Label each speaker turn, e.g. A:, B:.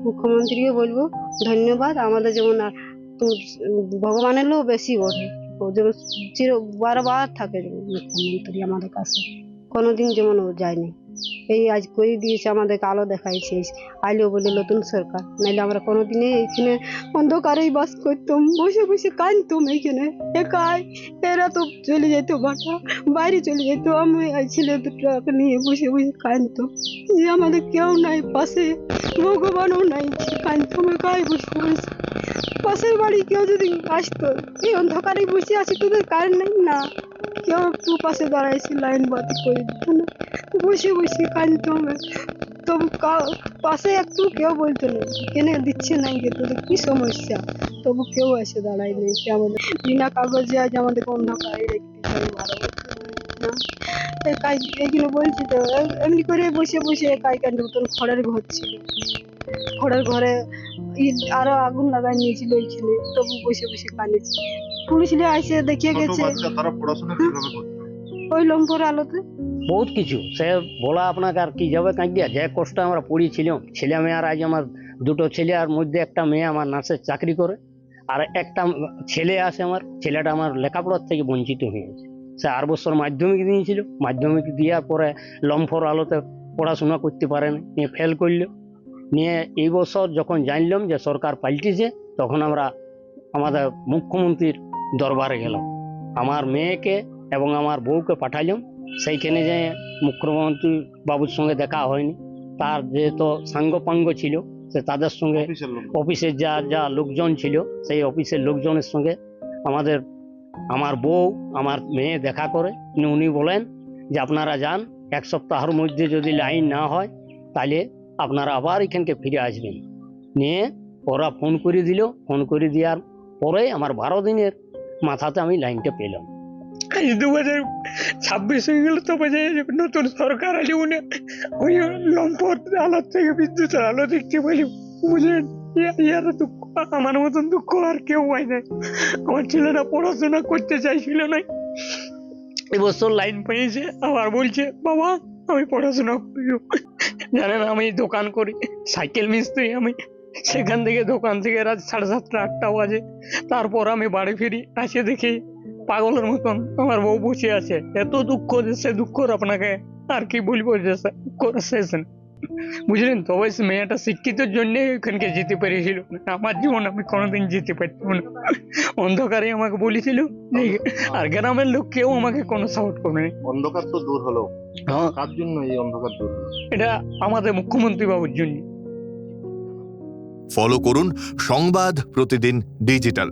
A: মুখ্যমন্ত্রীকে বলবো ধন্যবাদ। আমাদের যেমন ভগবানেরও বেশি ওঠে, ও যেমন বারবার থাকে যেমন মুখ্যমন্ত্রী আমাদের কাছে, কোনোদিন যেমন ও যায়নি। এই আজ করে দিয়েছে, আমাদেরকে আলো দেখাইছে, আইলো বলে নতুন সরকার, নাইলে আমরা কোনোদিনই এইখানে অন্ধকারেই বাস করতাম, বসে বসে কাঁদতাম এইখানে একাই। এরা তো চলে যেত, বাটা বাইরে চলে যেত, আমি এই ছেলে দুটোকে নিয়ে বসে বসে কাঁদতাম যে আমাদের কেউ নাই পাশে, ভগবানও নাই, কাঁদতাম একাই বসে বসে। পাশের বাড়ি কেউ যদি আসতো, এই অন্ধকারে বসে আছি, তোদের কারেন্ট নাই না, কেউ একটু পাশে দাঁড়াইছে, লাইন বাতি করে দিত না, বসে বসে কাঁদতাম। তবু পাশে একটু কেউ বলতো না কেনে দিচ্ছে নাই, যে তোদের কি সমস্যা, তবু কেউ এসে দাঁড়ায় নেই। আমাদের বিনা কাগজে আজ আমাদের অন্ধকারে রেখে একাই এইগুলো বলছি তো, এমনি করে বসে বসে একাই কান্দ। তোর খড়ের ঘর ছিল, খড়ের ঘরে আরো আগুন লাগাই নিয়েছিল ওই ছেলে, তবু বসে বসে কাঁদেছি। পুলিশ আইসে দেখিয়ে গেছে,
B: তারা পড়াশোনা কিভাবে করতো?
A: ওই লম্পর আলোতে।
C: বহুত কিছু সে বলা আপনাকে আর কি যাবে, কাঁদিয়া যে কষ্ট আমরা পড়েছিলাম। ছেলে মেয়ে, আর আজ আমার দুটো ছেলে, আর মধ্যে একটা মেয়ে আমার নার্সের চাকরি করে, আর একটা ছেলে আছে আমার, ছেলেটা আমার লেখাপড়ার থেকে বঞ্চিত হয়েছে। সে 8 বছর মাধ্যমিক দিয়েছিল, মাধ্যমিক দেওয়ার পরে লম্ফর আলোতে পড়াশোনা করতে পারেনি, নিয়ে ফেল করলো। নিয়ে এই বছর যখন জানলাম যে সরকার পাল্টিছে, তখন আমরা আমাদের মুখ্যমন্ত্রীর দরবারে গেলাম, আমার মেয়েকে এবং আমার বউকে পাঠালাম। সেইখানে যে মুখ্যমন্ত্রী বাবুর সঙ্গে দেখা হয়নি, তার যেহেতু সাঙ্গপাঙ্গ ছিল, সে তাদের সঙ্গে অফিসের যা যা লোকজন ছিল, সেই অফিসের লোকজনের সঙ্গে আমার বউ আমার মেয়ে দেখা করে। উনি বলেন যে আপনারা যান, 1 সপ্তাহের মধ্যে যদি লাইন না হয় তাহলে আপনারা আবার এখানকে ফিরে আসবেন। নিয়ে ওরা ফোন করে দিল, ফোন করে দেওয়ার পরে আমার 12 দিনের মাথাতে আমি লাইনটা পেলাম।
D: 2026 হয়ে গেল, তো নতুন সরকার আলি, উনি ওই লম্পট আলো থেকে বিদ্যুতের আলো দেখতে পারি, বুঝলেন? ইয়ারা দুঃখ, আমার মতন দুঃখ আর কেউ হয় না। আমার ছেলেটা পড়াশোনা করতে চাইছিল না, এবছর লাইন পেয়েছে, আবার বলছে বাবা আমি পড়াশোনা করি। জানেন আমি দোকান করি, সাইকেল মিস্ত্রি আমি। সেখান থেকে দোকান থেকে রাত 7:30 8টা বাজে, তারপর আমি বাড়ি ফিরি, আসে দেখি পাগলের মতন আমার বউ বসে আছে। এত দুঃখ যে সে দুঃখর আপনাকে আর কি বলবো, যে শেষ নেই, বুঝলেন? তবে মেয়েটা শিক্ষিতের জন্য ওখানকে যেতে পেরেছিল, আমার জীবন আমি কোনোদিন যেতে পারতাম না। অন্ধকারে আমাকে বলেছিল, আর গ্রামের লোক কেউ আমাকে কোনো সাপোর্ট করে না।
B: অন্ধকার তো দূর হলো,
D: হ্যাঁ,
B: কার জন্য এই অন্ধকার দূর হলো?
D: এটা আমাদের মুখ্যমন্ত্রী বাবুর জন্য।
E: ফলো করুন সংবাদ প্রতিদিন ডিজিটাল।